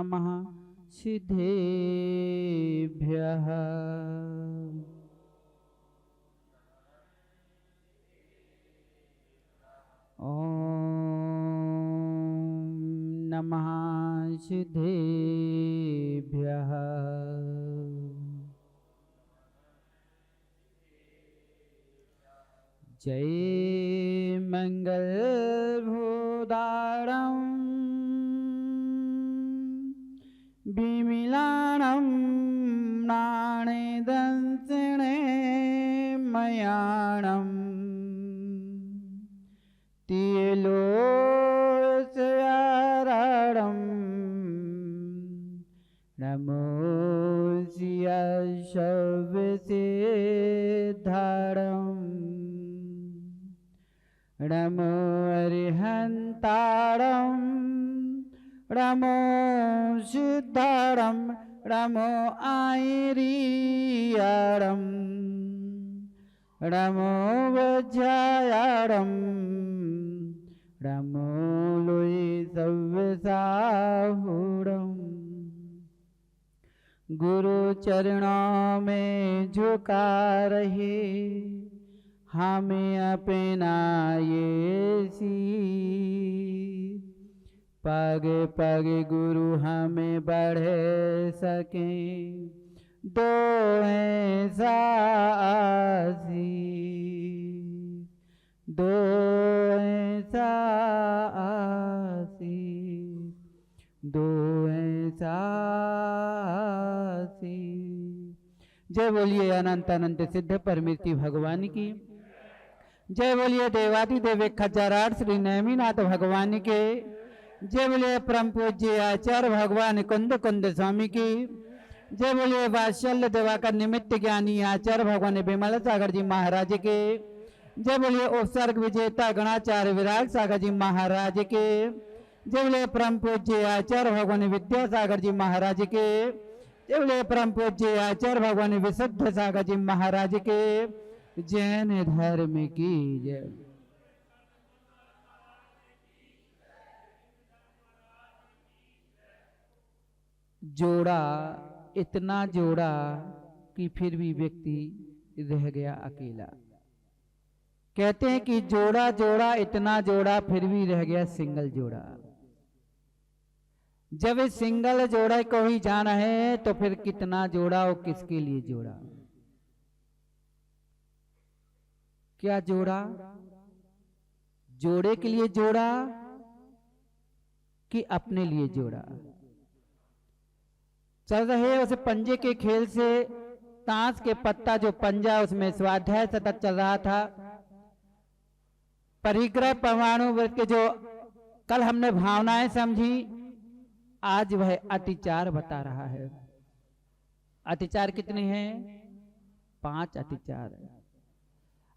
नमः सिद्धेभ्यः। ॐ नमः सिद्धेभ्यः। जय मंगल भूदारं विमिलाणं नाणे दंसिणे मयाणं तिलोचयाराणं नमो सिद्धधारं नमो अरिहंतारं नमो सिद्धारं नमो आयरियारं नमो वज्रायारं नमो लोई सव्यसाहुरं। गुरु चरणों में झुका रहे हमें अपना ये सी, पग पग गुरु हमें बढ़ सके दो ऐसा आसी, दो ऐसा आसी, दो ऐसा आसी। जय बोलिए अनंत अनंत सिद्ध परमेश्वरी भगवान की। जय बोलिए देवादिदेव खजाराट श्री नेमिनाथ भगवान के। जय बोलिए परम पूज्य आचार्य भगवान कुंद कुंद स्वामी की। जय बोलिए वात्सल्य दिवाकर निमित्त ज्ञानी आचार्य भगवान विमल सागर जी महाराज के। जय बोलिए उपसर्ग विजेता गणाचार्य विराग सागर जी महाराज के। जय बोलिए परम पूज्य आचार्य भगवान विद्यासागर जी महाराज के। जय बोलिए परम पूज्य आचार्य भगवान विशुद्ध सागर जी महाराज के। जैन धर्म की जय। जोड़ा इतना जोड़ा कि फिर भी व्यक्ति रह गया अकेला। कहते हैं कि जोड़ा जोड़ा इतना जोड़ा फिर भी रह गया सिंगल जोड़ा। जब इस सिंगल जोड़ा को ही जाना है तो फिर कितना जोड़ा और किसके लिए जोड़ा। क्या जोड़ा? जोड़े के लिए जोड़ा कि अपने लिए जोड़ा। चल रहे उस पंजे के खेल से ताश के पत्ता जो पंजा उसमें स्वाध्याय सतत चल रहा था। परिग्रह परमाणु व्रत के जो कल हमने भावनाएं समझी आज वह अतिचार बता रहा है। अतिचार कितने हैं? 5 अतिचार।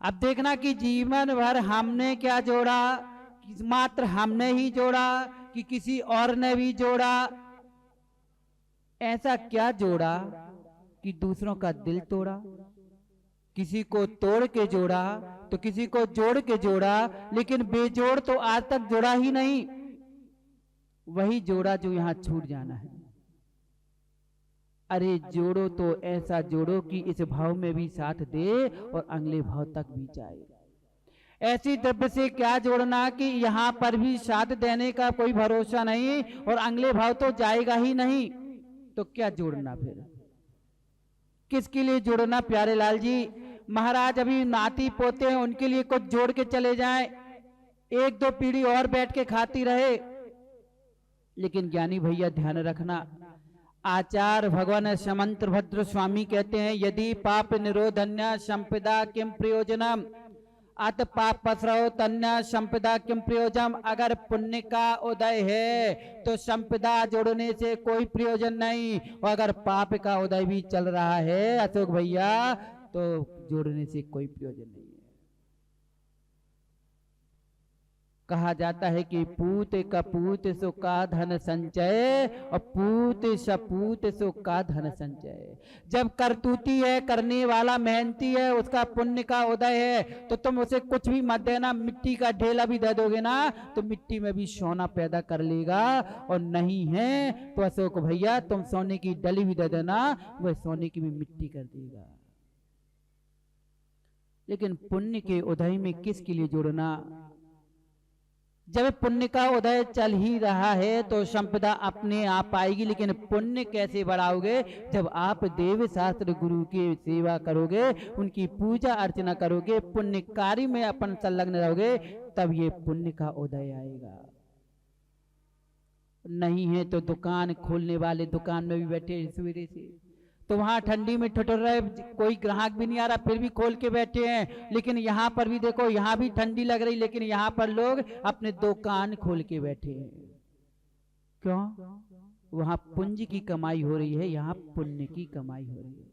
अब देखना कि जीवन भर हमने क्या जोड़ा, मात्र हमने ही जोड़ा कि किसी और ने भी जोड़ा। ऐसा क्या जोड़ा कि दूसरों का दिल तोड़ा। किसी को तोड़ के जोड़ा तो किसी को जोड़ के जोड़ा, लेकिन बेजोड़ तो आज तक जोड़ा ही नहीं। वही जोड़ा जो यहां छूट जाना है। अरे जोड़ो तो ऐसा जोड़ो कि इस भाव में भी साथ दे और अगले भाव तक भी जाए। ऐसी द्रव्य से क्या जोड़ना कि यहां पर भी साथ देने का कोई भरोसा नहीं और अगले भाव तो जाएगा ही नहीं। तो क्या जोड़ना फिर? किसके लिए जोड़ना प्यारे लाल जी? महाराज अभी नाती पोते हैं उनके लिए कुछ जोड़ के चले जाएं, 1-2 पीढ़ी और बैठ के खाती रहे। लेकिन ज्ञानी भैया ध्यान रखना, आचार्य भगवान समंत्र भद्र स्वामी कहते हैं यदि पाप निरोधन्य संपदा किम प्रयोजनम अत पाप पसरो तन्य संपदा किम प्रयोजन। अगर पुण्य का उदय है तो संपदा जोड़ने से कोई प्रयोजन नहीं, और अगर पाप का उदय भी चल रहा है अशोक भैया तो जोड़ने से कोई प्रयोजन नहीं है। कहा जाता है कि पूत कपूत सो का धन संचय और पूत सपूत सो का धन संचय। जब करतूती है, करने वाला मेहनती है, उसका पुण्य का उदय है, तो तुम उसे कुछ भी मत देना, मिट्टी का ढेला भी दे दोगे ना तो मिट्टी में भी सोना पैदा कर लेगा। और नहीं है तो अशोक भैया तुम सोने की डली भी दे देना, वह सोने की भी मिट्टी कर देगा। लेकिन पुण्य के उदय में किसके लिए जुड़ना? जब पुण्य का उदय चल ही रहा है तो संपदा अपने आप आएगी। लेकिन पुण्य कैसे बढ़ाओगे? जब आप देव शास्त्र गुरु की सेवा करोगे, उनकी पूजा अर्चना करोगे, पुण्य कार्य में अपन संलग्न रहोगे, तब ये पुण्य का उदय आएगा। नहीं है तो दुकान खोलने वाले दुकान में भी बैठे सवेरे से, तो वहां ठंडी में ठिठुर रहे, कोई ग्राहक भी नहीं आ रहा, फिर भी खोल के बैठे हैं। लेकिन यहाँ पर भी देखो, यहाँ भी ठंडी लग रही, लेकिन यहाँ पर लोग अपने दुकान खोल के बैठे हैं। क्यों? वहां पुण्य की कमाई हो रही है, यहाँ पुण्य की कमाई हो रही है।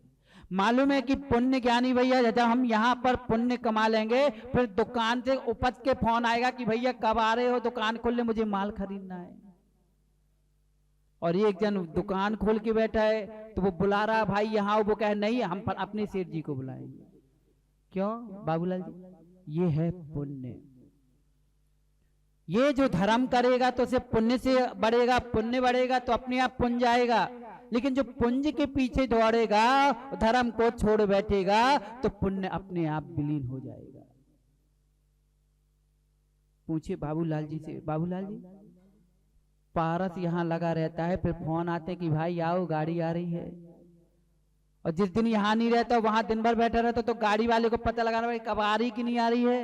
मालूम है कि पुण्य ज्ञानी भैया, जब हम यहाँ पर पुण्य कमा लेंगे, फिर दुकान से उपज के फोन आएगा कि भैया कब आ रहे हो दुकान खोलने, मुझे माल खरीदना है। और एक जन दुकान खोल के बैठा है तो वो बुला रहा भाई यहाँ, वो कहे नहीं हम अपने सेठ जी को बुलाएंगे। क्यों बाबूलाल जी? ये है पुण्य। ये जो धर्म करेगा तो उसे पुण्य से बढ़ेगा, पुण्य बढ़ेगा तो अपने आप पुण्य आएगा। लेकिन जो पुण्य के पीछे दौड़ेगा, धर्म को छोड़ बैठेगा, तो पुण्य अपने आप विलीन हो जाएगा। पूछे बाबूलाल जी से, बाबूलाल जी पारस यहाँ लगा रहता है, फिर फोन आते कि भाई आओ गाड़ी आ रही है। और जिस दिन यहाँ नहीं रहता वहां दिन भर बैठा रहता, तो गाड़ी वाले को पता लगाना भाई कब आ रही कि नहीं आ रही है।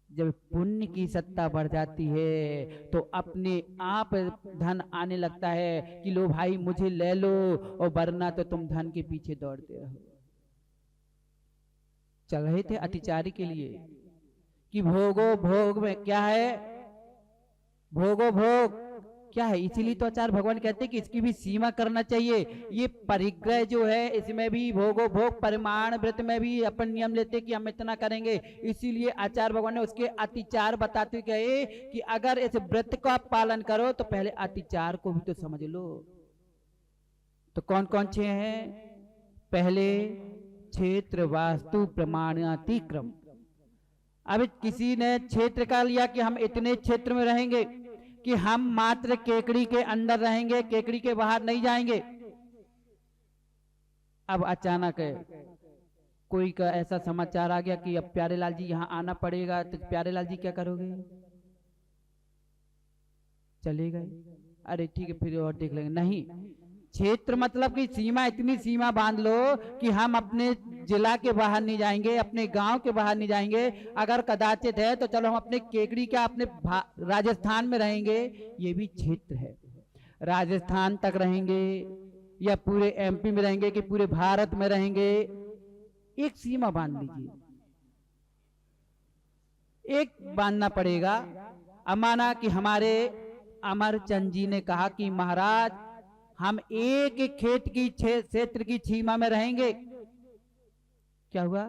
जब पुण्य की सत्ता बढ़ जाती है तो अपने आप धन आने लगता है कि लो भाई मुझे ले लो, और वरना तो तुम धन के पीछे दौड़ते रहो। चल रहे थे अतिचारी के लिए कि भोगो भोग में क्या है, भोगो भोग क्या है। इसीलिए तो आचार्य भगवान कहते हैं कि इसकी भी सीमा करना चाहिए। ये परिग्रह जो है इसमें भी भोगो भोग, परिमाण व्रत में भी अपन नियम लेते कि हम इतना करेंगे। इसीलिए आचार्य भगवान ने उसके अतिचार बताते गए कि अगर इस व्रत का पालन करो तो पहले अतिचार को भी तो समझ लो। तो कौन कौन से हैं? पहले क्षेत्र वास्तु प्रमाणातिक्रम। अब किसी ने क्षेत्र का लिया कि हम इतने क्षेत्र में रहेंगे, कि हम मात्र केकड़ी के अंदर रहेंगे, केकड़ी के बाहर नहीं जाएंगे। अब अचानक कोई का ऐसा समाचार आ गया कि अब प्यारेलाल जी यहाँ आना पड़ेगा, तो प्यारेलाल जी क्या करोगे? चले गए, अरे ठीक है फिर और देख लेंगे। नहीं, क्षेत्र मतलब कि सीमा, इतनी सीमा बांध लो कि हम अपने जिला के बाहर नहीं जाएंगे, अपने गांव के बाहर नहीं जाएंगे। अगर कदाचित है तो चलो हम अपने केकड़ी क्या अपने राजस्थान में रहेंगे, ये भी क्षेत्र है। राजस्थान तक रहेंगे या पूरे एमपी में रहेंगे कि पूरे भारत में रहेंगे, एक सीमा बांध लीजिए, एक बांधना पड़ेगा। अमाना कि हमारे अमरचंद जी ने कहा कि महाराज हम एक खेत की क्षेत्र की सीमा में रहेंगे। क्या हुआ?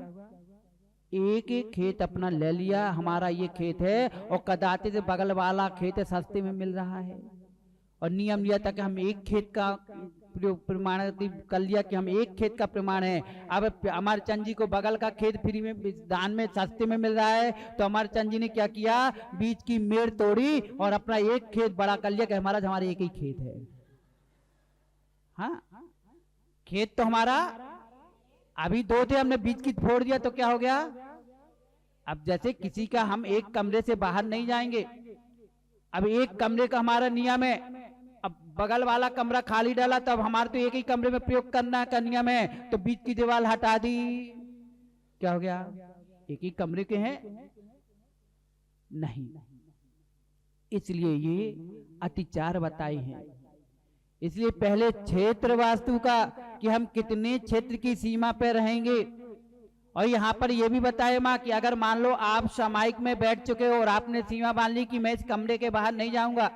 एक एक खेत अपना ले लिया, हमारा ये खेत है, और कदाचित से बगल वाला खेत सस्ते में मिल रहा है, और नियम लिया था कि हम एक खेत का प्रमाण कर लिया कि हम एक खेत का प्रमाण है। अब अमरचंद जी को बगल का खेत फ्री में दान में सस्ते में मिल रहा है, तो अमरचंद जी ने क्या किया, बीच की मेड़ तोड़ी और अपना एक खेत बड़ा कर लिया कि हमारा हमारा एक ही खेत है। हाँ, खेत तो हमारा अभी दो थे, हमने बीच की फोड़ दिया तो क्या हो गया? अब जैसे किसी का हम एक कमरे से बाहर नहीं जाएंगे, अब एक कमरे का हमारा नियम है, अब बगल वाला कमरा खाली डाला तो अब हमारे तो एक ही कमरे में प्रयोग करना का नियम है, तो बीच की दीवार हटा दी, क्या हो गया? एक ही कमरे के हैं नहीं। इसलिए ये अतिचार बताए हैं। इसलिए पहले क्षेत्र वास्तु का कि हम कितने क्षेत्र की सीमा पे रहेंगे। और यहाँ पर यह भी बताया माँ कि अगर मान लो आप सामायिक में बैठ चुके हो और आपने सीमा बांध ली कि मैं इस कमरे के बाहर नहीं जाऊंगा,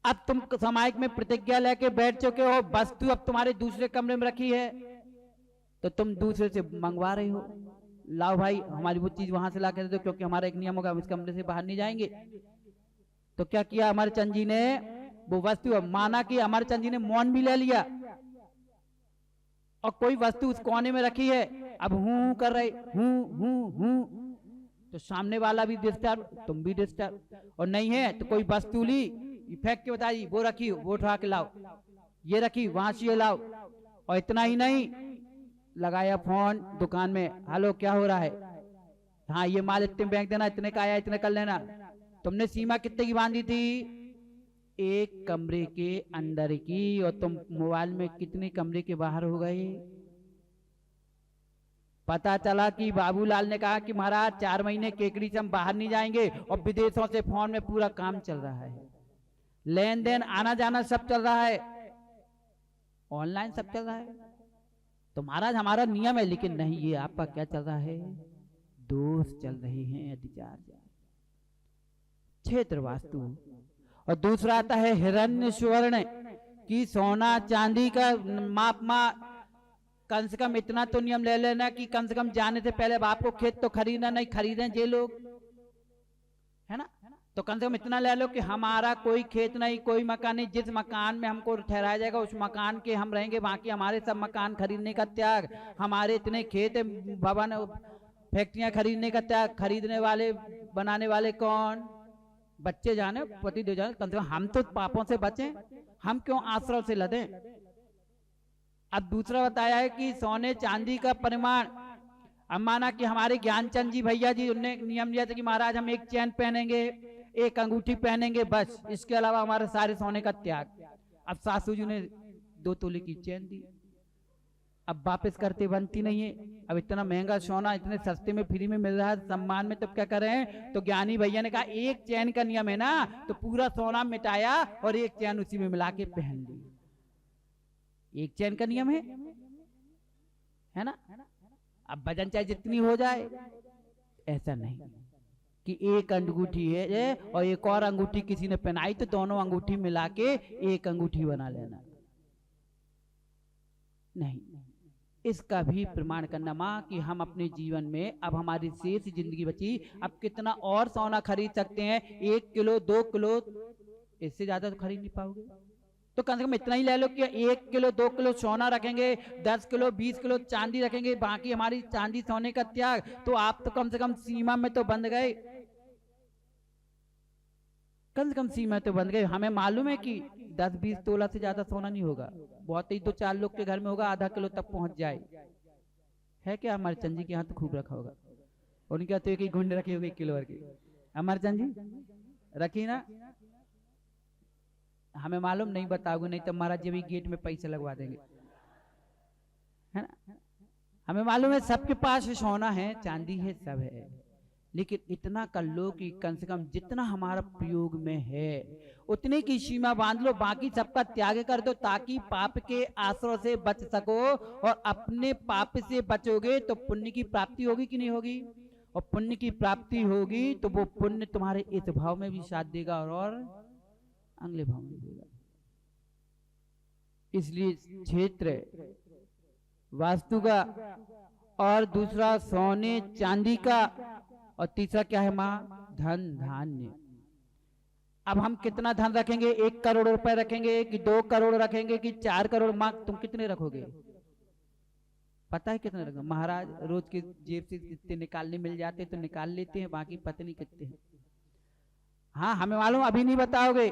अब तुम सामायिक में प्रतिज्ञा लेके बैठ चुके हो, वस्तु अब तुम्हारे दूसरे कमरे में रखी है, तो तुम दूसरे से मंगवा रहे हो, लाओ भाई हमारी वो चीज वहां से ला के दे दो, क्योंकि हमारा एक नियम होगा, हम इस कमरे से बाहर नहीं जाएंगे। तो क्या किया हमारे चंद जी ने, वो वस्तु माना कि हमारे चंद जी ने मौन भी ले लिया, और कोई वस्तु उस कोने में रखी है, अब हूं कर रहे हूं, तो सामने वाला भी डिस्टर्ब, तुम भी डिस्टर्ब। और नहीं है तो कोई वस्तु ली, फेंक के बताई वो रखी, वो उठा के लाओ, ये रखी वहां से ये लाओ। और इतना ही नहीं, लगाया फोन दुकान में, हेलो क्या हो रहा है, हाँ ये माल इतने बैंक देना, इतने का आया, इतने कर लेना। तुमने सीमा कितने की बांधी थी, एक कमरे के अंदर की, और तुम मोबाइल में कितने कमरे के बाहर हो गए। पता चला कि बाबूलाल ने कहा कि महाराज 4 महीने केकड़ी से हम बाहर नहीं जाएंगे, और विदेशों से फोन में पूरा काम चल रहा है, लेन देन आना जाना सब चल रहा है, ऑनलाइन सब चल रहा है। तो महाराज हमारा नियम है, लेकिन नहीं, ये आपका क्या चल रहा है, दोष चल रहे हैं, अधिचार, क्षेत्र वास्तु। और दूसरा आता है हिरण्य स्वर्ण, की सोना चांदी का माप कम से कम इतना तो नियम ले लेना कि कम से कम जाने से पहले आपको खेत तो खरीदना नहीं, खरीदें जे लोग, है ना। तो कम से कम इतना ले लो कि हमारा कोई खेत नहीं, कोई मकान नहीं, जिस मकान में हमको ठहराया जाएगा उस मकान के हम रहेंगे, बाकी हमारे सब मकान खरीदने का त्याग, हमारे इतने खेत भवन फैक्ट्रियां खरीदने का त्याग, खरीदने वाले बनाने वाले कौन, बच्चे जाने पति दे जाने, कम से कम हम तो पापों से बचें, हम क्यों आश्रय से लदें। अब दूसरा बताया है कि सोने चांदी का परिमाण, अब माना कि हमारे ज्ञानचंद जी भैया जी उनने नियम लिया था कि महाराज हम एक चैन पहनेंगे, एक अंगूठी पहनेंगे, बस इसके अलावा हमारे सारे सोने का त्याग। अब सासू जी ने 2 तोले की चैन दी, अब वापस करते बनती नहीं है, अब इतना महंगा सोना इतने सस्ते में फ्री में मिल रहा है सम्मान में, तब क्या करें। तो ज्ञानी भैया ने कहा एक चैन का नियम है ना, तो पूरा सोना मिटाया और एक चैन उसी में मिला के पहन ली, एक चैन का नियम है ना। अब वजन चाहे जितनी हो जाए, ऐसा नहीं कि एक अंगूठी है और एक और अंगूठी किसी ने पहनाई तो दोनों अंगूठी मिला के एक अंगूठी बना लेना, नहीं। इसका भी प्रमाण करना माँ कि हम अपने जीवन में अब हमारी शेष जिंदगी बची, अब कितना और सोना खरीद सकते हैं, 1 किलो 2 किलो, इससे ज्यादा तो खरीद नहीं पाओगे। तो कम से कम इतना ही ले लो कि 1 किलो 2 किलो सोना रखेंगे, 10 किलो 20 किलो चांदी रखेंगे, बाकी हमारी चांदी सोने का त्याग, तो आप तो कम से कम सीमा में तो बंध गए, कम से कम सीमा तो बंध गए। हमें मालूम है कि 10-20 तोला से ज्यादा सोना नहीं होगा, बहुत ही 2-4 लोग के घर में होगा, आधा किलो तक पहुंच जाए, है क्या। हमारे चंद जी के यहाँ तो खूब रखा होगा, उनके यहाँ तो एक ही घुंड रखी होगी 1 किलो भर की, हमारे चंद जी रखी ना, हमें मालूम नहीं, बताओगे नहीं तो महाराज जी भी गेट में पैसे लगवा देंगे, है ना। हमें मालूम है सबके पास सोना है चांदी है सब है, लेकिन इतना कर लो कि कम से कम जितना हमारा प्रयोग में है उतने की सीमा बांध लो, बाकी सबका त्याग कर दो, ताकि पाप के आश्रय से बच सको। और अपने पाप से बचोगे तो पुण्य की प्राप्ति होगी कि नहीं होगी, और पुण्य की प्राप्ति होगी तो वो पुण्य तुम्हारे इस भाव में भी साथ देगा और अगले भाव में देगा। इसलिए क्षेत्र वास्तु का, और दूसरा सोने चांदी का, और तीसरा क्या है माँ, धन धान्य। अब हम कितना धन रखेंगे, 1 करोड़ रुपए रखेंगे कि 2 करोड़ रखेंगे कि 4 करोड़, माँ तुम कितने रखोगे, पता है कितने रखोगे। महाराज रोज के जेब से जितने निकालने मिल जाते तो निकाल लेते हैं, बाकी पता नहीं कितने हैं। हाँ हमें मालूम, अभी नहीं बताओगे।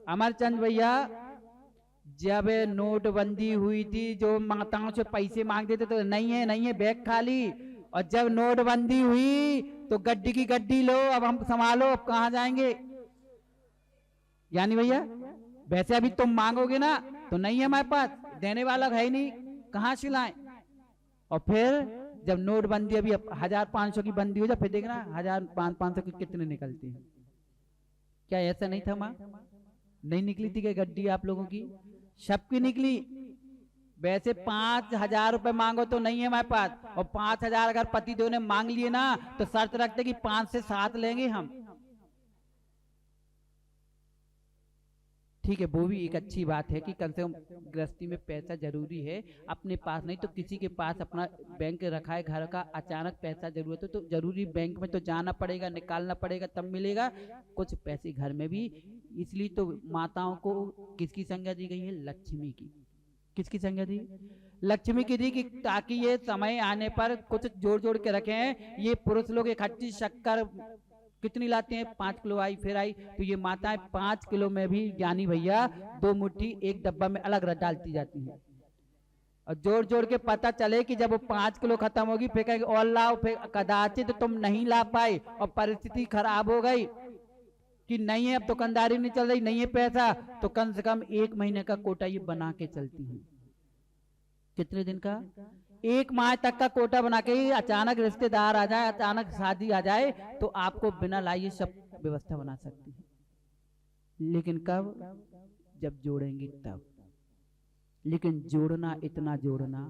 अमर चंद भैया जब नोटबंदी हुई थी, जो माताओं से पैसे मांगते थे तो नहीं है बैग खाली, और जब नोटबंदी हुई तो गड्डी की गड्डी लो, अब हम संभालो, अब कहाँ जाएंगे। यानी भैया वैसे अभी तुम मांगोगे ना तो नहीं है हमारे पास, देने वाला है ही नहीं, कहाँ से लाएं। और फिर जब नोटबंदी अभी 1500 की बंदी हो जाए, फिर देखना 1500 की कितने निकलती है। क्या ऐसा नहीं था माँ, नहीं निकली थी क्या गड्डी आप लोगों की, सबकी निकली। वैसे 5000 रुपए मांगो तो नहीं है हमारे पास, और 5000 अगर पति देव ने मांग लिए ना तो शर्त रखते कि 5 से 7 लेंगे हम, ठीक है, वो भी एक अच्छी बात है कि कम से कम गृहस्थी में पैसा जरूरी है, अपने पास नहीं तो किसी के पास अपना बैंक रखा है घर का, अचानक पैसा जरूरत है तो जरूरी बैंक में तो जाना पड़ेगा, निकालना पड़ेगा तब मिलेगा कुछ पैसे घर में भी। इसलिए तो माताओं को किसकी संज्ञा दी गई है? लक्ष्मी की। किसकी संज्ञा दी? लक्ष्मी की दी, कि ताकि ये समय आने पर कुछ जोड़ जोड़ के रखें। ये पुरुष लोग इकट्ठी शक्कर कितनी लाते हैं? 5 किलो आई, फिर आई, तो ये माताएं 5 किलो में भी ज्ञानी भैया 2 मुट्ठी एक डब्बा में अलग डालती जाती हैं। और जोड़ जोड़ के पता चले कि जब वो 5 किलो खत्म होगी फिर कहेंगे और लाओ, फिर कदाचित तुम नहीं ला पाए और परिस्थिति खराब हो गई कि नहीं है, अब दुकानदारी नहीं चल रही, नहीं है पैसा, तो कम से कम 1 महीने का कोटा ये बना के चलती है। कितने दिन का? 1 माह तक का कोटा बना के। अचानक रिश्तेदार आ जाए, अचानक शादी आ जाए, तो आपको बिना लाइए सब व्यवस्था बना सकती है। लेकिन कब? जब जोड़ेंगे तब। लेकिन जोड़ना, इतना जोड़ना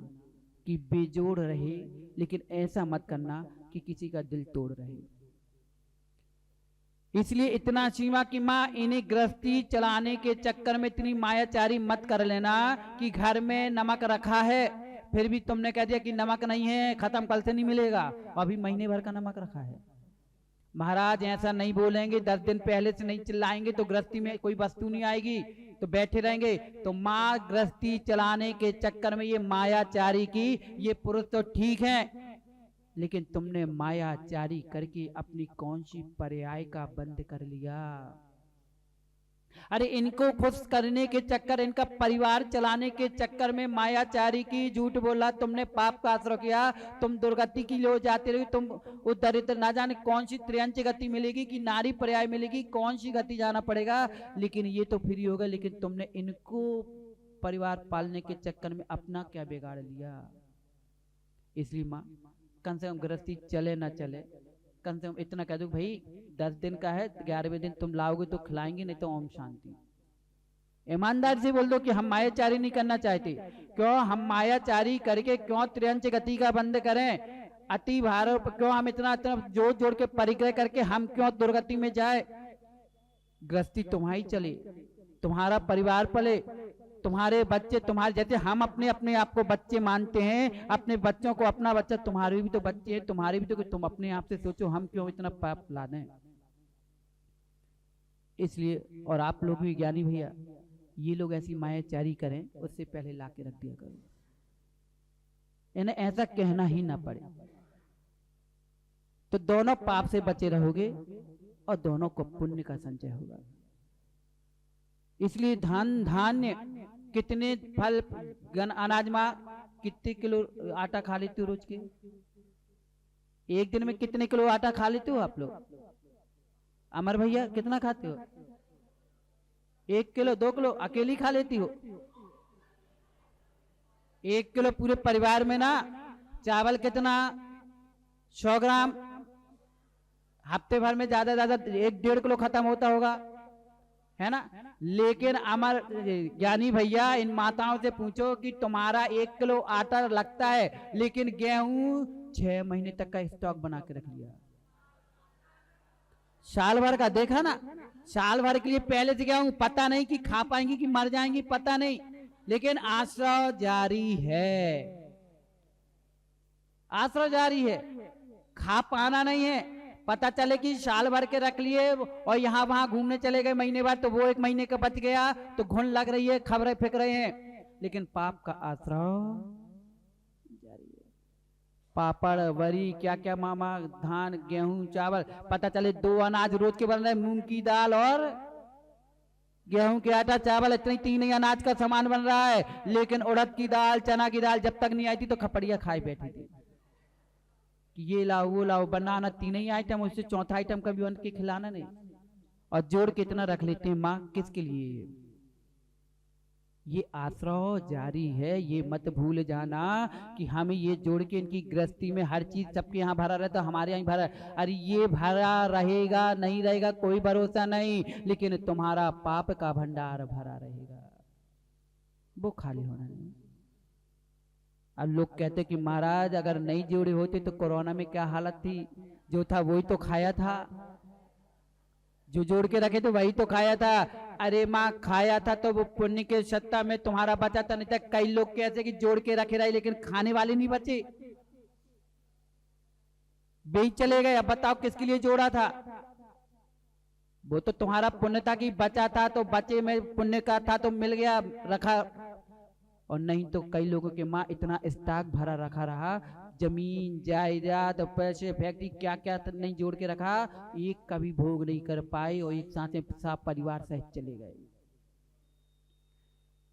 कि बेजोड़ रहे, लेकिन ऐसा मत करना कि किसी का दिल तोड़ रहे। इसलिए इतना सीमा की माँ, इन्हें गृहस्थी चलाने के चक्कर में इतनी मायाचारी मत कर लेना कि घर में नमक रखा है फिर भी तुमने कह दिया कि नमक नहीं है, खत्म, कल से नहीं मिलेगा, अभी महीने भर का नमक रखा है। महाराज ऐसा नहीं बोलेंगे, 10 दिन पहले से नहीं चिल्लाएंगे तो गृहस्थी में कोई वस्तु नहीं आएगी, तो बैठे रहेंगे। तो माँ गृहस्थी चलाने के चक्कर में ये मायाचारी की। ये पुरुष तो ठीक है, लेकिन तुमने मायाचारी करके अपनी कौन सी पर्याय का बंद कर लिया। अरे इनको खुश करने के चक्कर, इनका परिवार चलाने के चक्कर में मायाचारी की, झूठ बोला, तुमने पाप का आश्रय किया, तुम दुर्गति की लो जाते रहोगे, तुम उस दरिद्र, ना जाने कौन सी त्रियंच गति मिलेगी कि नारी पर्याय मिलेगी, कौन सी गति जाना पड़ेगा, लेकिन ये तो फ्री होगा। लेकिन तुमने इनको परिवार पालने के चक्कर में अपना क्या बिगाड़ लिया। इसलिए माँ कम से कम गृहस्थी चले ना चले, कम से कम इतना कह दो भाई 10 दिन का है, 11वें दिन तुम लाओगे तो खिलाएंगे, नहीं तो ओम शांति। ईमानदारी से बोल दो कि हम मायाचारी नहीं करना चाहते। क्यों हम मायाचारी करके क्यों त्रियंच गति का बंद करें? अति भार क्यों हम इतना जोड़ जोड़ के परिग्रह करके हम क्यों दुर्गति में जाए? गृहस्थी तुम्हारी चले, तुम्हारा परिवार पले, तुम्हारे बच्चे तुम्हारे जैसे हम अपने आप को बच्चे मानते हैं, अपने बच्चों को अपना बच्चा, तुम्हारे भी तो बच्चे हैं, तुम्हारे भी तो, तुम अपने आप से सोचो हम क्यों इतना पाप ला दें। इसलिए और आप लोग भी ज्ञानी भैया, ये लोग ऐसी मायाचारी करें उससे पहले ला के रख दिया करो, इन्हें ऐसा कहना ही ना पड़े, तो दोनों पाप से बचे रहोगे और दोनों को पुण्य का संचय होगा। इसलिए धन धान्य कितने फल अनाज माँ कितने किलो आटा खा लेते हो रोज के? एक दिन में कितने किलो आटा खा लेते हो आप लोग? अमर भैया कितना खाते हो? 1 किलो 2 किलो अकेली खा लेती हो? 1 किलो पूरे परिवार में ना। चावल कितना? 100 ग्राम। हफ्ते भर में ज्यादा 1-1.5 किलो खत्म होता होगा, है ना। लेकिन अमर ज्ञानी भैया इन माताओं से पूछो कि तुम्हारा 1 किलो आटा लगता है, लेकिन गेहूं 6 महीने तक का स्टॉक बना के रख लिया। साल भर का, देखा ना, साल भर के लिए पहले से गेहूं, पता नहीं कि खा पाएंगी कि मर जाएंगी, पता नहीं, लेकिन आश्रय जारी है, आश्रय जारी है। खा पाना नहीं है, पता चले कि साल भर के रख लिए और यहाँ वहां घूमने चले गए महीने बाद, तो वो 1 महीने का बच गया तो घुन लग रही है, खबरें फेंक रहे हैं, लेकिन पाप का आश्रय जारी है। पापड़ वरी क्या क्या मामा, धान गेहूं चावल, पता चले 2 अनाज रोज के बन रहे, मूंग की दाल और गेहूं के आटा चावल, इतनी 3 ही अनाज का सामान बन रहा है। लेकिन उड़द की दाल चना की दाल जब तक नहीं आई थी तो खपड़िया खाई बैठी थी कि ये लाओ वो लाओ, बनाना 3 ही आइटम, उससे चौथा आइटम कभी बन के खिलाना नहीं। और जोड़ के इतना रख लेते हैं माँ, किसके लिए? ये आश्रय जारी है, ये मत भूल जाना कि हमें ये जोड़ के इनकी गृहस्थी में हर चीज सबके यहाँ भरा रहता, हमारे यहाँ भरा। अरे ये भरा रहेगा नहीं रहेगा कोई भरोसा नहीं, लेकिन तुम्हारा पाप का भंडार भरा रहेगा, वो खाली होना नहीं। अब लोग कहते कि महाराज अगर नहीं जोड़े होते तो कोरोना में क्या हालत थी, जो था वही तो खाया था, जो जोड़ के रखे थे वही तो खाया था। अरे माँ खाया था तो वो पुण्य के सत्ता में तुम्हारा बचा था, नहीं तो कई लोग कैसे कि जोड़ के रखे रहे लेकिन खाने वाले नहीं बचे, बेच चले गए। अब बताओ किसके लिए जोड़ा था? वो तो तुम्हारा पुण्य था कि बचा था, तो बचे में पुण्य का था तो मिल गया रखा। और नहीं तो कई लोगों के माँ इतना स्टॉक भरा रखा रहा, जमीन जायदाद पैसे फैक्ट्री क्या क्या नहीं जोड़ के रखा, एक कभी भोग नहीं कर पाए और एक साथ सब परिवार सहित चले गए।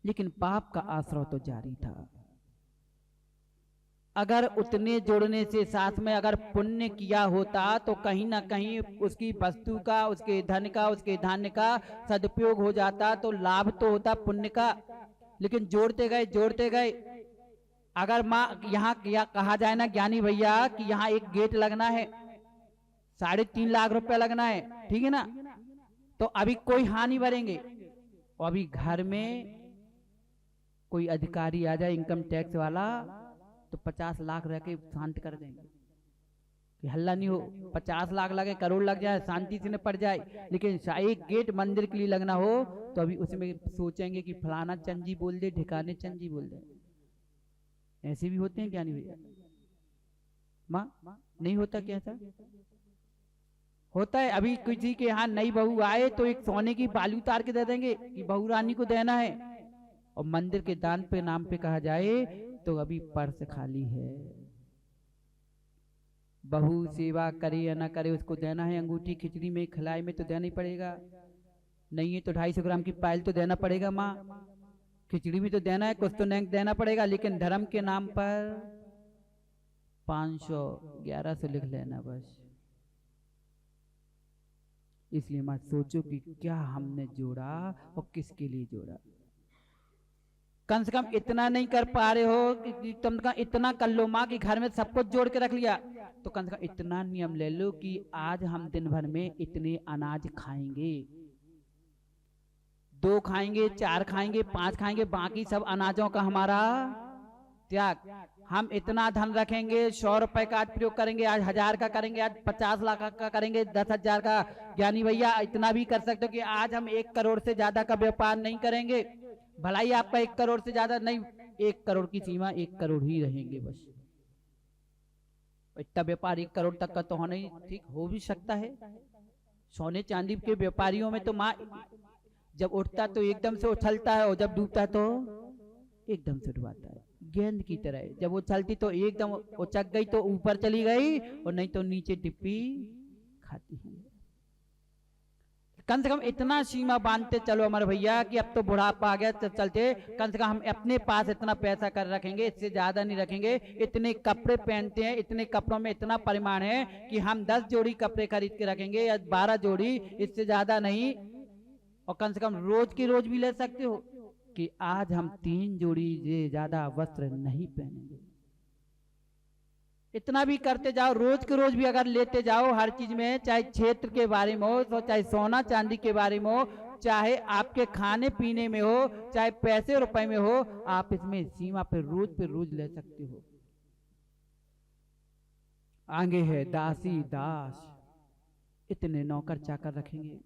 लेकिन पाप का आश्रय तो जारी था। अगर उतने जोड़ने से साथ में अगर पुण्य किया होता तो कहीं ना कहीं उसकी वस्तु का, उसके धन का, उसके धान्य का सदुपयोग हो जाता, तो लाभ तो होता पुण्य का। लेकिन जोड़ते गए जोड़ते गए। अगर माँ यहाँ कहा जाए ना ज्ञानी भैया कि यहाँ एक गेट लगना है, 3.5 लाख रुपया लगना है, ठीक है ना, तो अभी कोई हानि भरेंगे और अभी घर में कोई अधिकारी आ जाए इनकम टैक्स वाला तो 50 लाख रह के शांत कर देंगे कि हल्ला नहीं हो। 50 लाख लगे, करोड़ लग जाए, शांति से न पड़ जाए। लेकिन एक गेट मंदिर के लिए लगना हो तो अभी उसमें सोचेंगे कि फलाना चंद जी बोल दे, ढिकाने चंद जी बोल दे। ऐसे भी होते हैं क्या नहीं भैया? माँ नहीं होता क्या ऐसा? होता है। अभी किसी के यहाँ नई बहू आए तो एक सोने की बाली उतार के दे देंगे कि बहू रानी को देना है, और मंदिर के दान पे नाम पे कहा जाए तो अभी पर्स खाली है। बहू सेवा करे या ना करे उसको देना है, अंगूठी खिचड़ी में खिलाई में तो देना ही पड़ेगा, नहीं है तो 250 ग्राम की पायल तो देना पड़ेगा। माँ खिचड़ी में तो देना है, कुछ तो नहीं देना पड़ेगा। लेकिन धर्म के नाम पर 500 1100 लिख लेना बस। इसलिए मत सोचो कि क्या हमने जोड़ा और किसके लिए जोड़ा। कम से कम इतना नहीं कर पा रहे हो कि तुम इतना कर लो माँ कि घर में सब कुछ जोड़ के रख लिया, तो कम से कम इतना नियम ले लो कि आज हम दिन भर में इतने अनाज खाएंगे, 2 खाएंगे, 4 खाएंगे, 5 खाएंगे, बाकी सब अनाजों का हमारा त्याग। हम इतना धन रखेंगे, 100 रुपए का आज प्रयोग करेंगे, आज 1000 का करेंगे, आज 50 लाख का करेंगे, 10,000 का। ज्ञानी भैया इतना भी कर सकते हो कि आज हम 1 करोड़ से ज्यादा का व्यापार नहीं करेंगे। भला ही आपका 1 करोड़ से ज्यादा नहीं, 1 करोड़ की सीमा 1 करोड़ ही रहेंगे बस। इतना व्यापार 1 करोड़ तक का तो होना ही ठीक हो भी सकता है। सोने चांदी के व्यापारियों में तो माँ जब उठता तो एकदम से उछलता है और जब डूबता तो एकदम से डुबाता है, गेंद की तरह। जब उछलती तो एकदम उचक गई तो ऊपर चली गई, और नहीं तो नीचे टिप्पी खाती है। कम से कम इतना सीमा बांधते चलो हमारे भैया कि अब तो बुढ़ापा आ गया तो चलते, कम से कम हम अपने पास इतना पैसा कर रखेंगे, इससे ज्यादा नहीं रखेंगे। इतने कपड़े पहनते हैं, इतने कपड़ों में इतना परिमाण है कि हम 10 जोड़ी कपड़े खरीद के रखेंगे या 12 जोड़ी, इससे ज्यादा नहीं। और कम से कम रोज की रोज भी ले सकते हो कि आज हम 3 जोड़ी से ज्यादा वस्त्र नहीं पहनेंगे। इतना भी करते जाओ, रोज के रोज भी अगर लेते जाओ हर चीज में, चाहे क्षेत्र के बारे में हो, तो चाहे सोना चांदी के बारे में हो, चाहे आपके खाने पीने में हो, चाहे पैसे रुपए में हो, आप इसमें सीमा पे रोज ले सकते हो। आगे है दासी दास, इतने नौकर चाकर रखेंगे,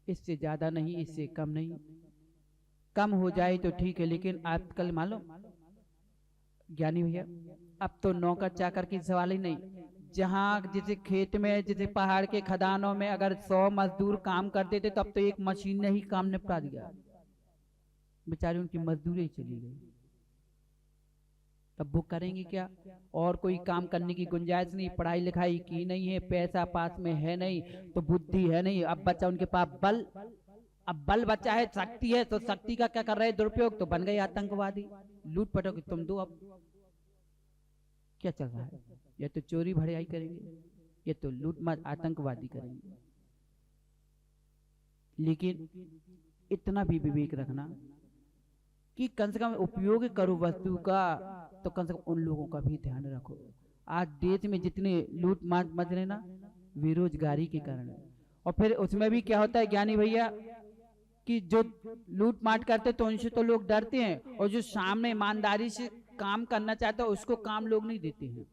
इससे ज्यादा नहीं, इससे कम नहीं। कम हो जाए तो ठीक है, लेकिन आजकल मालूम ज्ञानी भैया अब तो नौकर चाकर की सवाल ही नहीं। जहाँ जैसे खेत में, जैसे पहाड़ के खदानों में अगर 100 मजदूर काम करते थे, तब तो एक मशीन ने ही काम निपटा दिया, बेचारे उनकी मजदूरी ही चली गई। तब वो करेंगे क्या? और कोई काम करने की गुंजाइश नहीं, पढ़ाई लिखाई की नहीं है, पैसा पास में है नहीं, तो बुद्धि है नहीं। अब बच्चा उनके पास बल, अब बल बच्चा है, शक्ति है, तो शक्ति का क्या कर रहे हैं? दुरुपयोग। तो बन गए आतंकवादी, लूट पटोगे तुम दो। अब क्या चल रहा है? ये तो चोरी भड़ाई करेंगे, ये तो लूट मार आतंकवादी करेंगे। लेकिन इतना भी विवेक रखना कि कम से कम उपयोग करो वस्तु का, तो कम से कम उन लोगों का भी ध्यान रखो। आज देश में जितने लूट मार मच रहे ना, बेरोजगारी के कारण है। और फिर उसमें भी क्या होता है ज्ञानी भैया कि जो लूट मार करते तो उनसे तो लोग डरते हैं, और जो सामने ईमानदारी से काम करना चाहता है उसको काम लोग नहीं देते हैं।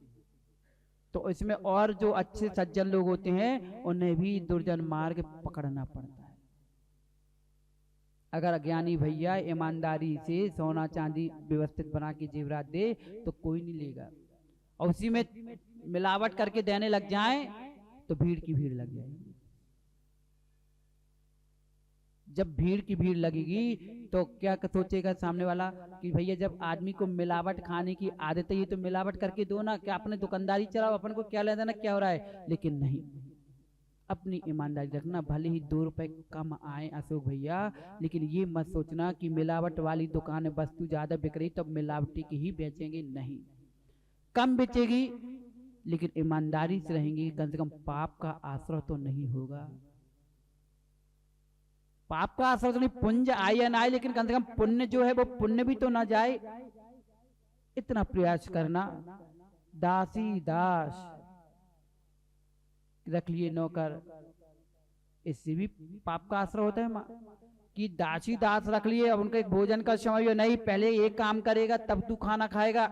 तो इसमें और जो अच्छे सज्जन लोग होते हैं उन्हें भी दुर्जन मार्ग पकड़ना पड़ता है। अगर ज्ञानी भैया ईमानदारी से सोना चांदी व्यवस्थित बना के जेवरात दे तो कोई नहीं लेगा, और उसी में मिलावट करके देने लग जाए तो भीड़ की भीड़ लग जाएगी। जब भीड़ की भीड़ लगेगी तो क्या सोचेगा सामने वाला कि भैया जब आदमी को मिलावट खाने की आदत है, ये तो मिलावट करके दो ना, क्या अपने दुकानदारी चलाओ, अपन को क्या लेना क्या हो रहा है। लेकिन नहीं, अपनी ईमानदारी रखना, भले ही 2 रुपए कम आए अशोक भैया, लेकिन ये मत सोचना कि मिलावट वाली दुकान में वस्तु ज्यादा बिक रही तो मिलावटी की ही बेचेंगे, नहीं, कम बेचेगी लेकिन ईमानदारी से रहेंगे, कम से कम पाप का आश्रय तो नहीं होगा। पाप का आश्रय तो नहीं, पुण्य आए या ना आए, लेकिन कम से कम पुण्य जो है वो पुण्य भी तो ना जाए, इतना प्रयास करना। दासी दास रख लिए नौकर, इससे भी पाप का आश्रय होता है माँ कि दासी दास रख लिए, अब उनका एक भोजन का समय नहीं, पहले एक काम करेगा तब तू खाना खाएगा।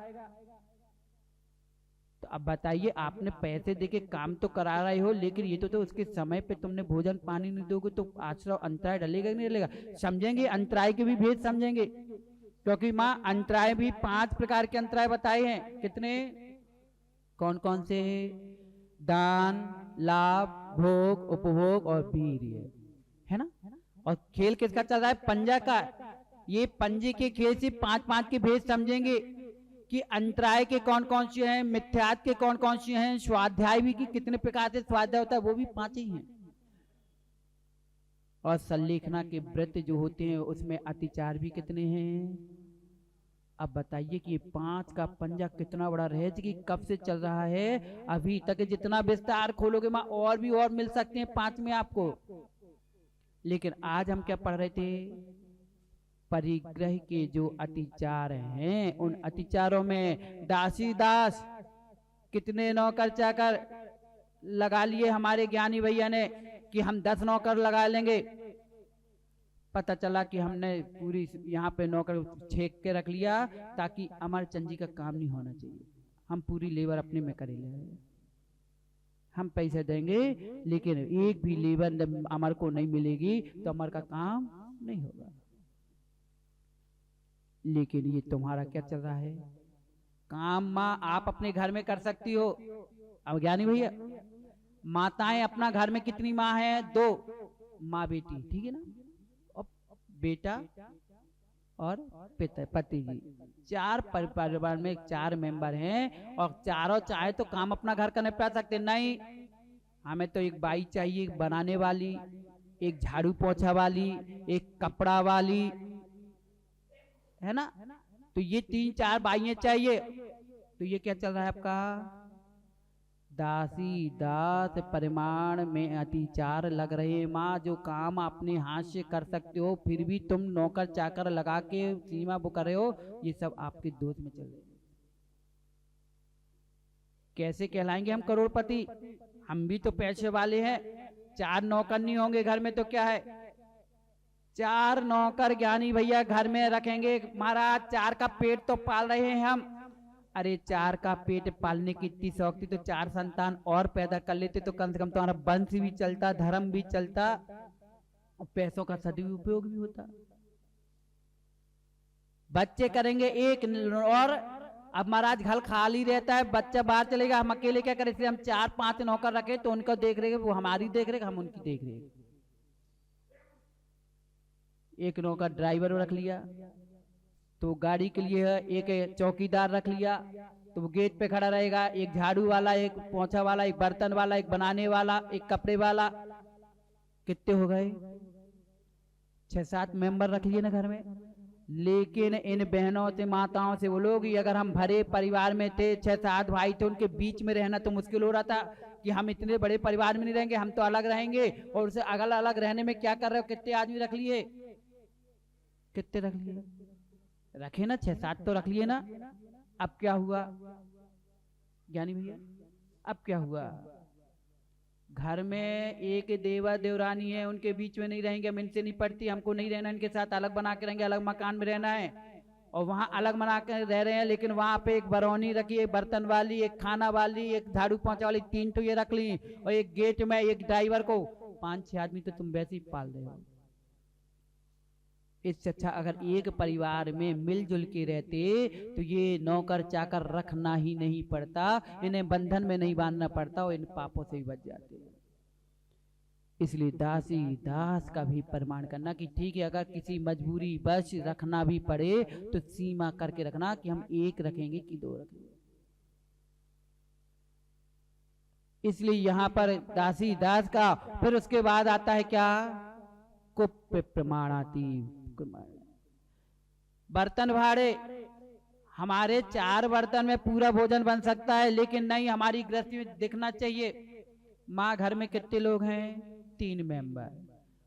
तो अब बताइए, आपने पैसे देके काम तो करा रहे हो, लेकिन ये तो उसके समय पे तुमने भोजन पानी नहीं दोगे तो आश्रय अंतराय डलेगा नहीं डलेगा। समझेंगे अंतराय के भी भेद समझेंगे, क्योंकि माँ अंतराय भी 5 प्रकार के अंतराय बताए हैं। कितने, कौन कौन से? दान, लाभ, भोग, उपभोग और वीर्य, है ना। और खेल किसका चल रहा है? पंजा का। ये पंजे के खेल से 5-5 के भेद समझेंगे कि अंतराय के कौन कौन से हैं, मिथ्यात के कौन कौन से हैं, स्वाध्याय भी की कितने प्रकार से स्वाध्याय होता है, वो भी 5 ही हैं। और सल्लेखना के व्रत जो होते हैं उसमें अतिचार भी कितने हैं। अब बताइए कि 5 का पंजा कितना बड़ा रहेज कि कब से चल रहा है अभी तक, जितना विस्तार खोलोगे माँ और भी और मिल सकते हैं 5 में आपको। लेकिन आज हम क्या पढ़ रहे थे? परिग्रह के जो अतिचार हैं, उन अतिचारों में दासी दास कितने नौकर चाकर लगा लिए हमारे ज्ञानी भैया ने कि हम 10 नौकर लगा लेंगे। पता चला कि हमने पूरी यहाँ पे नौकर छेक के रख लिया ताकि अमर चंद जी का काम नहीं होना चाहिए, हम पूरी लेबर अपने में करे ले, हम पैसे देंगे लेकिन एक भी लेबर अमर को नहीं मिलेगी तो अमर का काम नहीं होगा। लेकिन ये तुम्हारा क्या चल रहा है? काम माँ आप अपने घर में कर सकती हो। अब ज्ञानी भैया, माताएं अपना घर में कितनी माँ है? 2 माँ बेटी, ठीक है ना, और बेटा और पति जी, 4 परिवार में 4 मेंबर हैं और चारों चाहे तो काम अपना घर का निपटा सकते। नहीं, हमें तो एक बाई चाहिए बनाने वाली, एक झाड़ू पोछा वाली, एक कपड़ा वाली, है ना। तो ये 3-4 बाइयां चाहिए। तो ये क्या चल रहा है आपका? दासी दास परिमाण में अतिचार लग रहे। माँ जो काम अपने हाथ से कर सकते हो फिर भी तुम नौकर चाकर लगा के सीमा बुक कर रहे हो, ये सब आपके दोष में चल रहे। कैसे कहलाएंगे हम करोड़पति? हम भी तो पैसे वाले हैं। 4 नौकर नहीं होंगे घर में तो क्या है, 4 नौकर ज्ञानी भैया घर में रखेंगे। महाराज 4 का पेट तो पाल रहे हैं हम। अरे 4 का पेट पालने की इतनी शौक थी तो 4 संतान और पैदा कर लेते तो कम से कम तुम्हारा वंश भी चलता, धर्म भी चलता और पैसों का सदुपयोग भी होता। बच्चे करेंगे एक, और अब महाराज घर खाली रहता है, बच्चा बाहर चलेगा, हम अकेले क्या करें? इसलिए हम 4-5 नौकर रखे तो उनका देख रेख, वो हमारी देख रेख, हम उनकी देख रेख। एक नौकर ड्राइवर रख लिया तो गाड़ी के लिए है, एक चौकीदार रख लिया तो वो गेट पे खड़ा रहेगा, एक झाड़ू वाला, एक पोंछा वाला, एक बर्तन वाला, एक बनाने वाला, एक कपड़े वाला। कितने हो गए? 6-7 मेंबर रख लिए ना घर में। लेकिन इन बहनों से माताओं से बोलो कि अगर हम भरे परिवार में थे, 6-7 भाई थे, उनके बीच में रहना तो मुश्किल हो रहा था कि हम इतने बड़े परिवार में नहीं रहेंगे, हम तो अलग रहेंगे। और उसे अलग अलग रहने में क्या कर रहे हो? कितने आदमी रख लिए? कितने रख लिए? रखे ना 6-7 तो रख लिए ना। अब क्या हुआ ज्ञानी भैया? अब क्या हुआ? घर में एक देवा देवरानी है, उनके बीच में नहीं रहेंगे, हम इनसे नहीं पड़ती, हमको नहीं रहना इनके साथ, अलग बना के रहेंगे, अलग मकान में रहना है। और वहां अलग बना कर रह रहे हैं, लेकिन वहां पे एक बरौनी रखी, एक बर्तन वाली, एक खाना वाली, एक झाड़ू पोंछा वाली, 3 तो ये रख ली, और एक गेट में एक ड्राइवर को, 5-6 आदमी तो तुम वैसे ही पाल रहे हो। इससे अच्छा अगर एक परिवार में मिलजुल के रहते तो ये नौकर चाकर रखना ही नहीं पड़ता, इन्हें बंधन में नहीं बांधना पड़ता और इन पापों से भी बच जाते। इसलिए दासी दास का भी प्रमाण करना कि ठीक है, अगर किसी मजबूरी बस रखना भी पड़े तो सीमा करके रखना कि हम 1 रखेंगे कि 2 रखेंगे। इसलिए यहाँ पर दासी दास का, फिर उसके बाद आता है क्या, कुप प्रमाणाती। बर्तन भाड़े, हमारे 4 बर्तन में पूरा भोजन बन सकता है, लेकिन नहीं, हमारी गृहस्थी में दिखना चाहिए। माँ घर में कितने लोग हैं, 3 मेंबर।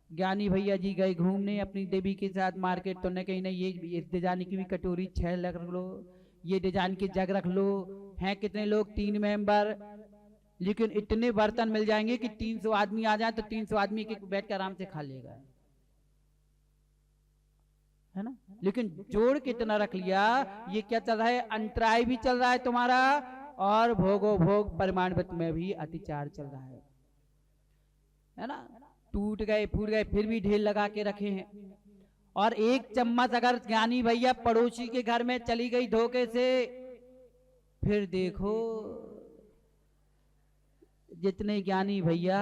ज्ञानी भैया जी गए घूमने अपनी देवी के साथ मार्केट, तो नहीं कहीं नहीं, ये डिजाइन की भी कटोरी 6 रख लो, ये डिजाइन की जग रख लो। हैं कितने लोग, 3 मेंबर, लेकिन इतने बर्तन मिल जाएंगे कि 300 आदमी आ जाए तो 300 आदमी के बैठ कर आराम से खा लेगा, है ना। लेकिन जोड़ कितना रख लिया, ये क्या चल रहा है, अंतराय भी चल रहा है तुम्हारा, और भोगो भोग परिमाणवत में भी अतिचार चल रहा है ना। टूट गए फूट गए फिर भी ढेर लगा के रखे हैं। और 1 चम्मच अगर ज्ञानी भैया पड़ोसी के घर में चली गई धोखे से, फिर देखो जितने ज्ञानी भैया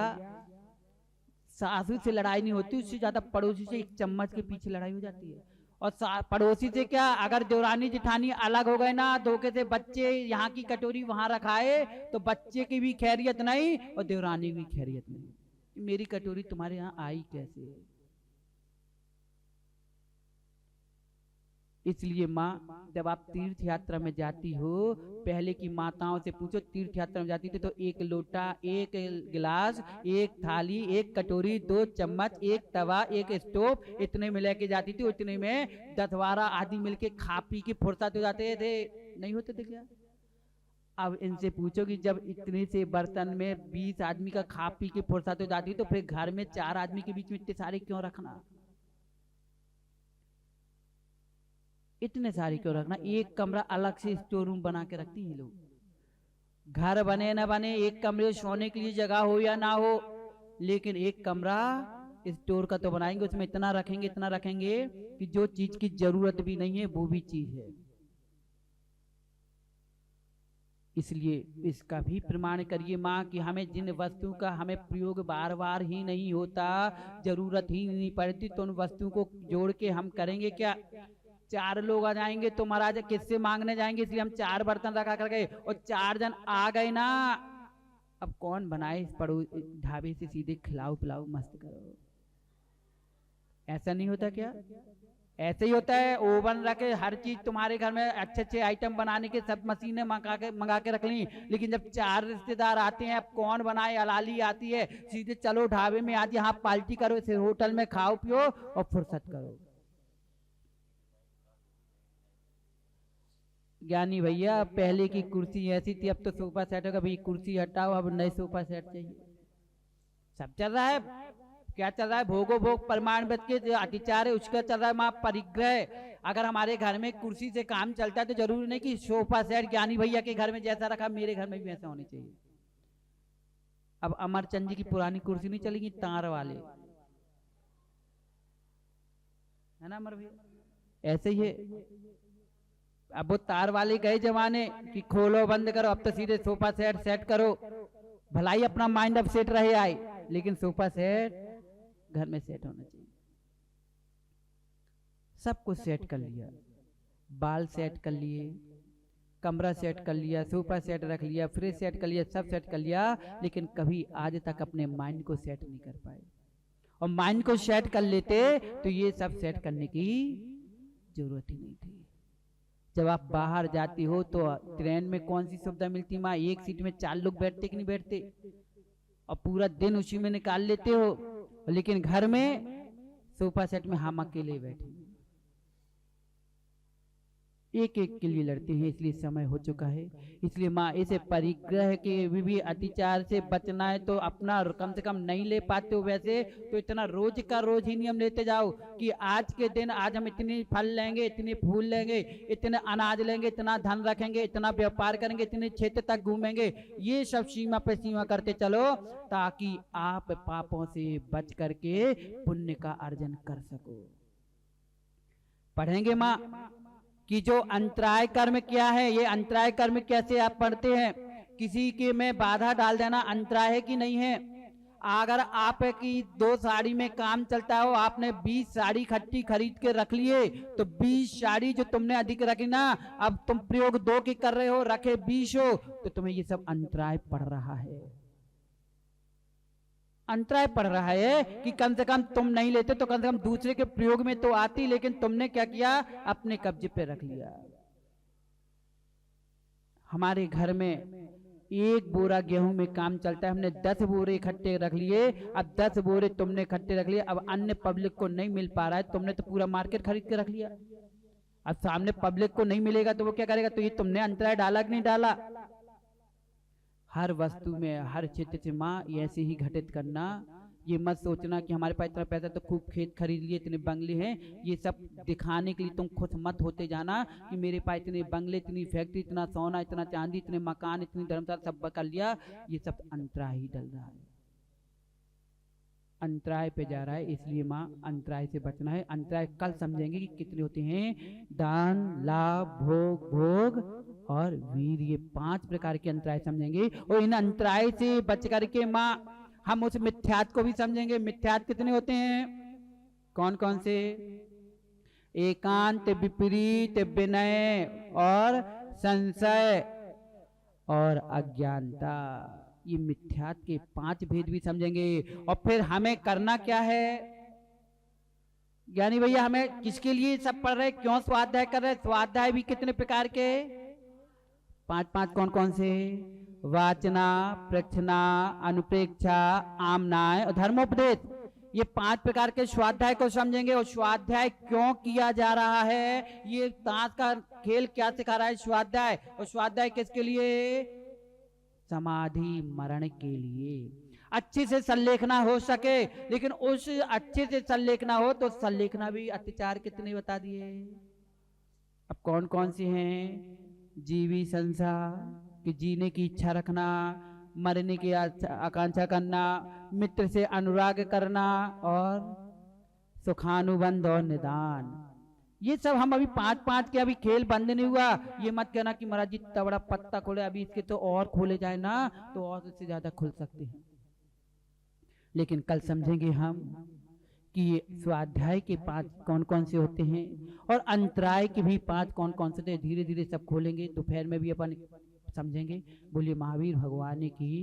सासू से लड़ाई नहीं होती, उससे ज्यादा पड़ोसी से 1 चम्मच के पीछे लड़ाई हो जाती है। और पड़ोसी से क्या, अगर देवरानी जिठानी अलग हो गए ना धोखे से, बच्चे यहाँ की कटोरी वहां रखाए तो बच्चे की भी खैरियत नहीं और देवरानी की खैरियत नहीं, मेरी कटोरी तुम्हारे यहाँ आई कैसे। इसलिए माँ, जब आप तीर्थ यात्रा में जाती हो, पहले की माताओं से पूछो, तीर्थ यात्रा में जाती थी तो 1 लोटा, 1 गिलास, 1 थाली, 1 कटोरी, 2 चम्मच, 1 तवा, 1 स्टोव, इतने में लेके जाती थी। इतने में 10-12 आदमी मिलके खा पी के फुर्सत हो जाते थे, नहीं होते थे क्या। अब इनसे पूछो कि जब इतने से बर्तन में 20 आदमी का खा पी के फुर्सत हो जाती, तो फिर घर में 4 आदमी के बीच में इतने सारे क्यों रखना, इतने सारे क्यों रखना। 1 कमरा अलग से स्टोर रूम बना के रखती हैं लोग। घर बने ना बने, 1 कमरे सोने के लिए जगह हो या ना हो, लेकिन 1 कमरा स्टोर का तो बनाएंगे, उसमें इतना रखेंगे कि जो चीज की जरूरत भी नहीं है वो भी चीज है। इसलिए इसका भी प्रमाण करिए माँ कि हमें जिन वस्तुओं का हमें प्रयोग बार बार ही नहीं होता, जरूरत ही नहीं पड़ती, तो उन वस्तुओं को जोड़ के हम करेंगे क्या। 4 लोग आ जाएंगे तो महाराज किससे मांगने जाएंगे, इसलिए हम 4 बर्तन रखा कर गए, और 4 जन आ गए ना, अब कौन बनाए इस ढाबे से सीधे खिलाओ पिलाओ मस्त करो, ऐसा नहीं होता क्या। ऐसे ही होता है, ओवन रखे, हर चीज तुम्हारे घर में अच्छे आइटम बनाने के सब मशीनें मंगा के रख ली, लेकिन जब 4 रिश्तेदार आते हैं, अब कौन बनाए, अलाली आती है, सीधे चलो ढाबे में, आज यहाँ पार्टी करो, इसे होटल में खाओ पियो और फुर्सत करो। ज्ञानी भैया पहले की कुर्सी ऐसी थी, अब तो सोफा सेट होगा, भाई कुर्सी हटाओ, अब नए सोफा सेट चाहिए। सब चल रहा है, क्या चल रहा है, भोगो भोग प्रमाण के जो अतिचार है उसका चल रहा है माँ परिग्रह। अगर हमारे घर में कुर्सी से काम चलता है तो जरूरी नहीं कि सोफा सेट ज्ञानी भैया के घर में जैसा रखा मेरे घर में भी वैसा होनी चाहिए। अब अमरचंद जी की पुरानी कुर्सी नहीं चलेगी, तार वाले, है ना अमर भैया, ऐसे ही है। अब वो तार वाले गए जमाने कि खोलो बंद करो, अब तो सीधे सोफा सेट करो, भलाई अपना माइंड अब सेट रहे आए, लेकिन सोफा सेट घर में सेट होना चाहिए। सब कुछ सेट कर लिया, बाल सेट कर लिए, कमरा सेट कर लिया, सोफा सेट रख लिया, फ्रिज सेट कर लिया, सब सेट कर लिया, लेकिन कभी आज तक अपने माइंड को सेट नहीं कर पाए। और माइंड को सेट कर लेते तो ये सब सेट करने की जरूरत ही नहीं थी। जब आप बाहर जाती हो तो ट्रेन में कौन सी सुविधा मिलती माँ, 1 सीट में 4 लोग बैठते कि नहीं बैठते, और पूरा दिन उसी में निकाल लेते हो, लेकिन घर में सोफा सेट में हम अकेले बैठे। एक एक के लिए लड़ते हैं, इसलिए समय हो चुका है। इसलिए माँ इसे परिग्रह के भी अत्याचार से बचना है तो अपना कम से कम नहीं ले पाते हो वैसे तो इतना रोज का रोज ही नियम लेते जाओ कि आज के दिन आज हम इतनी फल लेंगे, इतने फूल लेंगे, इतने अनाज लेंगे, इतना धन रखेंगे, इतना व्यापार करेंगे, इतने क्षेत्र तक घूमेंगे। ये सब सीमा पे सीमा करते चलो ताकि आप पापों से बच करके पुण्य का अर्जन कर सको। पढ़ेंगे माँ कि जो अंतराय कर्म क्या है, ये अंतराय कर्म कैसे आप पढ़ते हैं। किसी के में बाधा डाल देना अंतराय है कि नहीं है। अगर आप की 2 साड़ी में काम चलता हो, आपने 20 साड़ी इकट्ठी खरीद के रख लिए तो 20 साड़ी जो तुमने अधिक रखी ना, अब तुम प्रयोग 2 की कर रहे हो, रखे 20 हो, तो तुम्हें ये सब अंतराय पड़ रहा है। अंतराय पड़ रहा है कि कम से कम तुम नहीं लेते तो कम से कम दूसरे के प्रयोग में तो आती, लेकिन तुमने क्या किया, अपने कब्जे पे रख लिया। हमारे घर में 1 बोरा गेहूं में काम चलता है, हमने 10 बोरे इकट्ठे रख लिए। अब 10 बोरे तुमने इकट्ठे रख लिए, अब अन्य पब्लिक को नहीं मिल पा रहा है, तुमने तो पूरा मार्केट खरीद के रख लिया। अब सामने पब्लिक को नहीं मिलेगा तो वो क्या करेगा, तो ये तुमने अंतराय डाला कि नहीं डाला। हर वस्तु में हर क्षेत्र से माँ ऐसे ही घटित करना। ये मत सोचना कि हमारे पास इतना पैसा तो खूब खेत खरीद लिए, इतने बंगले हैं, ये सब दिखाने के लिए तुम खुश मत होते जाना कि मेरे पास इतने बंगले, इतनी फैक्ट्री, इतना सोना, इतना चांदी, इतने मकान, इतनी धर्मशाला सब कर लिया। ये सब अंतराय ही डल रहा है, अंतराय पे जा रहा है। इसलिए माँ अंतराय से बचना है। अंतराय कल समझेंगे कि कितने होते हैं, दान, लाभ, भोग, भोग और वीर, ये 5 प्रकार के अंतराय समझेंगे। और इन अंतराय से बच करके माँ हम उस मिथ्यात को भी समझेंगे। मिथ्यात कितने होते हैं, कौन कौन से, एकांत, विपरीत, विनय और संशय और अज्ञानता। ये मिथ्यात के 5 भेद भी समझेंगे। और फिर हमें करना क्या है, ज्ञानी भैया हमें किसके लिए सब पढ़ रहे, क्यों स्वाध्याय कर रहे। स्वाध्याय भी कितने प्रकार के, 5 कौन कौन से, वाचना, प्रक्षना, अनुप्रेक्षा, आमनाय और धर्मोपदेश। ये 5 प्रकार के स्वाध्याय को समझेंगे। और स्वाध्याय क्यों किया जा रहा है, ये ताश का खेल क्या सिखा रहा है स्वाध्याय। और स्वाध्याय किसके लिए, समाधि मरण के लिए, अच्छे से संलेखना हो सके। लेकिन उस अच्छे से संलेखना हो तो संलेखना भी अत्याचार कितने बता दिए। अब कौन कौन से हैं, जीवी संसार कि जीने की इच्छा रखना, मरने की आकांक्षा करना, मित्र से अनुराग करना और सुखानुबंध और निदान। ये सब हम अभी 5 के अभी खेल बंद नहीं हुआ। ये मत कहना कि महाराज जी इतना बड़ा पत्ता खोले, अभी इसके तो और खोले जाए ना तो और इससे ज्यादा खुल सकते हैं। लेकिन कल समझेंगे हम कि ये स्वाध्याय के 5 कौन कौन से होते हैं और अंतराय के भी 5 कौन कौन से थे। धीरे धीरे सब खोलेंगे, दोपहर में भी अपन समझेंगे। बोलिए महावीर भगवान की।